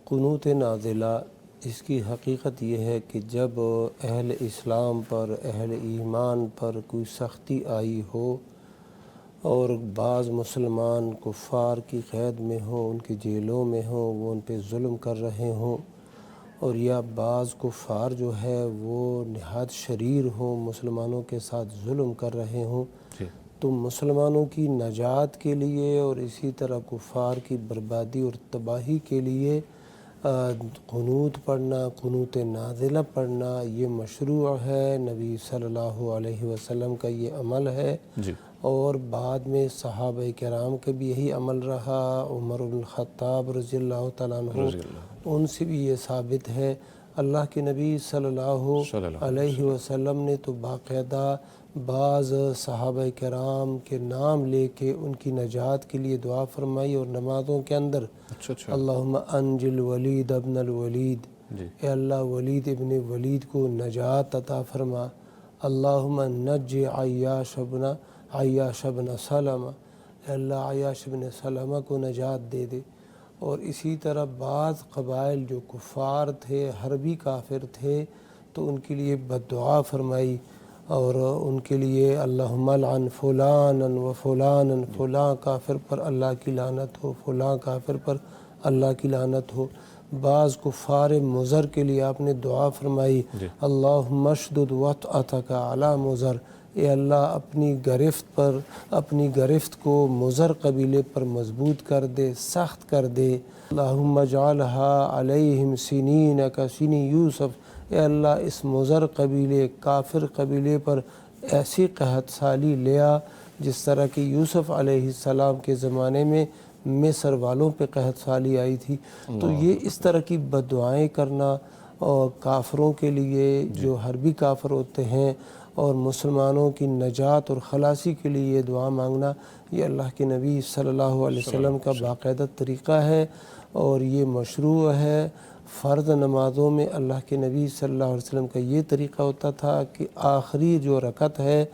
قنوت نازلہ اس کی حقیقت یہ ہے کہ جب اہل اسلام پر، اہل ایمان پر کوئی سختی آئی ہو اور بعض مسلمان کفار کی قید میں ہوں، ان کی جیلوں میں ہوں، وہ ان پہ ظلم کر رہے ہوں، اور یا بعض کفار جو ہے وہ نہایت شریر ہوں، مسلمانوں کے ساتھ ظلم کر رہے ہوں، تو مسلمانوں کی نجات کے لیے اور اسی طرح کفار کی بربادی اور تباہی کے لیے قنوت پڑھنا، قنوت نازلہ پڑھنا یہ مشروع ہے۔ نبی صلی اللہ علیہ وسلم کا یہ عمل ہے، اور بعد میں صحابہ کرام کا بھی یہی عمل رہا۔ عمر بن الخطاب رضی اللہ تعالیٰ عنہ، ان سے بھی یہ ثابت ہے۔ اللہ کے نبی صلی اللہ علیہ وسلم نے تو باقاعدہ بعض صحابہ کرام کے نام لے کے ان کی نجات کے لیے دعا فرمائی، اور نمازوں کے اندر اللہم انجل الولید ابن الولید، اے اللہ ولید ابن ولید کو نجات عطا فرما۔ اللہم نج عیاش بن سلمہ، اے اللہ عیاش بن سلمہ کو نجات دے دے۔ اور اسی طرح بعض قبائل جو کفار تھے، حربی کافر تھے، تو ان کے لیے بددعا فرمائی، اور ان کے لیے اللہم لعن فلانا و فلانا، فلاں کافر پر اللہ کی لعنت ہو، فلاں کافر پر اللہ کی لعنت ہو۔ بعض کفار مضر کے لیے آپ نے دعا فرمائی، اللہم اشدد وطأتک علی مضر، اے اللہ اپنی گرفت کو مضر قبیلے پر مضبوط کر دے، سخت کر دے۔ اللہم اجعلہا علیہم سنین کسنی یوسف، اے اللہ اس مضر قبیلے، کافر قبیلے پر ایسی قحط سالی لیا جس طرح کہ یوسف علیہ السلام کے زمانے میں مصر والوں پہ قحط سالی آئی تھی۔ تو یہ اس طرح کی بددعائیں کرنا، اور کافروں کے لیے جو حربی کافر ہوتے ہیں، اور مسلمانوں کی نجات اور خلاصی کے لیے یہ دعا مانگنا، یہ اللہ کے نبی صلی اللہ علیہ وسلم کا باقاعدہ طریقہ ہے، اور یہ مشروع ہے۔ فرض نمازوں میں اللہ کے نبی صلی اللہ علیہ وسلم کا یہ طریقہ ہوتا تھا کہ آخری جو رکعت ہے،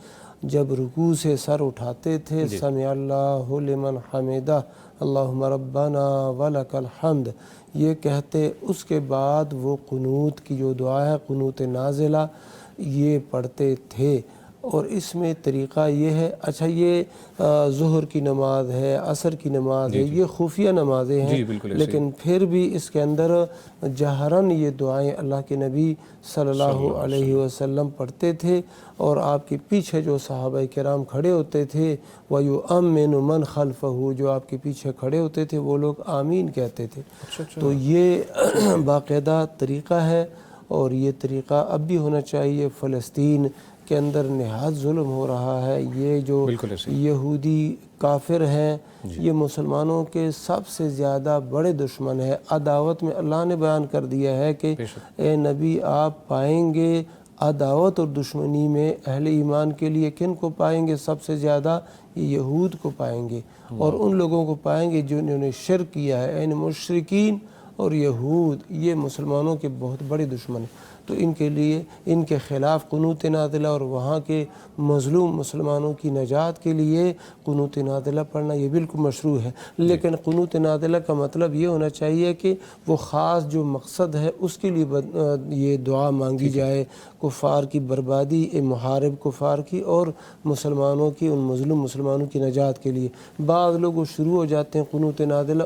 جب رکوع سے سر اٹھاتے تھے، سمع اللہ لمن حمدہ، اللہم ربنا ولک الحمد، یہ کہتے اس کے بعد وہ قنوت کی جو دعا ہے، قنوت نازلہ، یہ پڑھتے تھے۔ اور اس میں طریقہ یہ ہے، اچھا یہ ظہر کی نماز ہے، عصر کی نماز ہے، یہ خفیہ نمازیں ہیں، لیکن پھر بھی اس کے اندر جہراً یہ دعائیں اللہ کے نبی صلی اللہ علیہ وسلم پڑھتے تھے، اور آپ کے پیچھے جو صحابہ کرام کھڑے ہوتے تھے، وَيُؤَمِّنُ مَنْ خَلْفَهُ، جو آپ کے پیچھے کھڑے ہوتے تھے وہ لوگ آمین کہتے تھے۔ تو یہ باقاعدہ طریقہ ہے، اور یہ طریقہ اب بھی ہونا چاہیے۔ فلسطین کے اندر نہایت ظلم ہو رہا ہے، یہ جو یہودی کافر ہیں، یہ مسلمانوں کے سب سے زیادہ بڑے دشمن ہیں۔ عداوت میں اللہ نے بیان کر دیا ہے کہ اے نبی آپ پائیں گے عداوت اور دشمنی میں اہل ایمان کے لیے کن کو پائیں گے؟ سب سے زیادہ یہود کو پائیں گے، اور ان لوگوں کو پائیں گے جنہوں نے شرک کیا ہے، یعنی مشرکین اور یہود، یہ مسلمانوں کے بہت بڑے دشمن ہیں۔ تو ان کے لیے، ان کے خلاف قنوت نازلہ، اور وہاں کے مظلوم مسلمانوں کی نجات کے لیے قنوت نازلہ پڑھنا یہ بالکل مشروع ہے۔ لیکن قنوت نازلہ کا مطلب یہ ہونا چاہیے کہ وہ خاص جو مقصد ہے اس کے لیے یہ دعا مانگی جائے، کفار کی بربادی، محارب کفار کی، اور مسلمانوں کی، ان مظلوم مسلمانوں کی نجات کے لیے۔ بعض لوگ شروع ہو جاتے ہیں قنوت نازلہ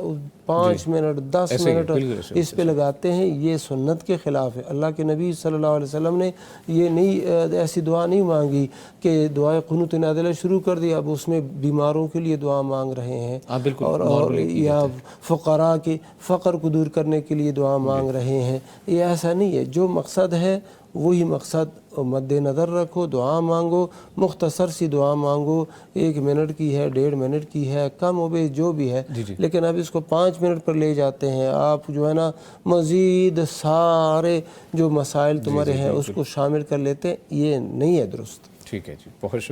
5 منٹ 10 منٹ اس پہ لگاتے ہیں، یہ سنت کے خلاف ہے۔ اللہ کے نبی صلی اللہ علیہ وسلم نے یہ نہیں، ایسی دعا نہیں مانگی کہ دعائے قنوت نازلہ شروع کر دی، اب اس میں بیماروں کے لیے دعا مانگ رہے ہیں، اور یا فقراء کے فقر کو دور کرنے کے لیے دعا مانگ رہے ہیں۔ یہ ایسا نہیں ہے، جو مقصد ہے وہی مقصد مد نظر رکھو، دعا مانگو، مختصر سی دعا مانگو، 1 منٹ کی ہے، 1.5 منٹ کی ہے، کم و بیش جو بھی ہے، لیکن اب اس کو 5 منٹ پر لے جاتے ہیں آپ، جو ہے نا مزید سارے جو مسائل تمہارے ہیں اس کو شامل کر لیتے ہیں، یہ نہیں ہے درست۔ ٹھیک ہے جی، بہت شکریہ۔